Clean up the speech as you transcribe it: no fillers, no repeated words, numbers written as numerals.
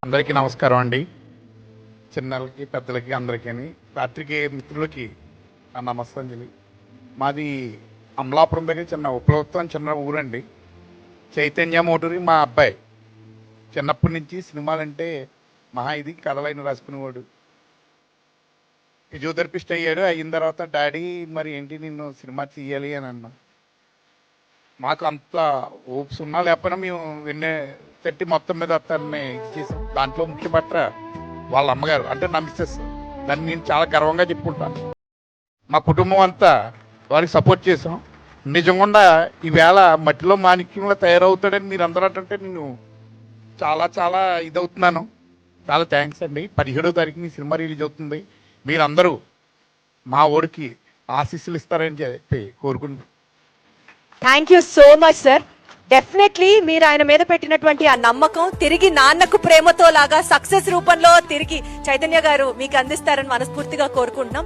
అందరికీ నమస్కారం అండి. చిన్నలకి పెద్దలకి అందరికీ పాత్రికేయ మిత్రులకి నా నమస్కారం. మాది అమలాపురం దగ్గర చిన్న ఉపలవత్వం చిన్న ఊరండి. చైతన్య మోటూరి మా అబ్బాయి చిన్నప్పటి నుంచి సినిమాలంటే మహా ఇది కథలైన రాసుకునేవాడు. ఫిజియోథెరపిస్ట్ అయ్యాడు. అయిన తర్వాత డాడీ మరి ఏంటి నిన్ను సినిమా తీయాలి అని అన్నా. మాకు అంత ఓప్స్ ఉన్నా లేకపోయినా మేము తట్టి మొత్తం మీద అతన్ని చేసాం. దాంట్లో ముఖ్య పట్ల వాళ్ళ అమ్మగారు అంటే నా మిస్సెస్. దాన్ని నేను చాలా గర్వంగా చెప్పుకుంటాను. మా కుటుంబం అంతా వారికి సపోర్ట్ చేసాం. నిజంగా ఈవేళ మట్టిలో మాణిక్యంలో తయారవుతాడని మీరు అందరూ అంటే నేను చాలా చాలా ఇదవుతున్నాను. చాలా థ్యాంక్స్ అండి. 17వ తారీఖుని సినిమా రిలీజ్ అవుతుంది. మీరందరూ మా ఓడికి ఆశీస్సులు ఇస్తారని చెప్పి కోరుకుంటున్నాను. Thank you so much sir. Definitely మీరు ఆయన మీద పెట్టినటువంటి ఆ నమ్మకం తిరిగి నాన్నకు ప్రేమతో లాగా సక్సెస్ రూపంలో తిరిగి చైతన్య గారు మీకు అందిస్తారని మనస్ఫూర్తిగా కోరుకుంటున్నాం.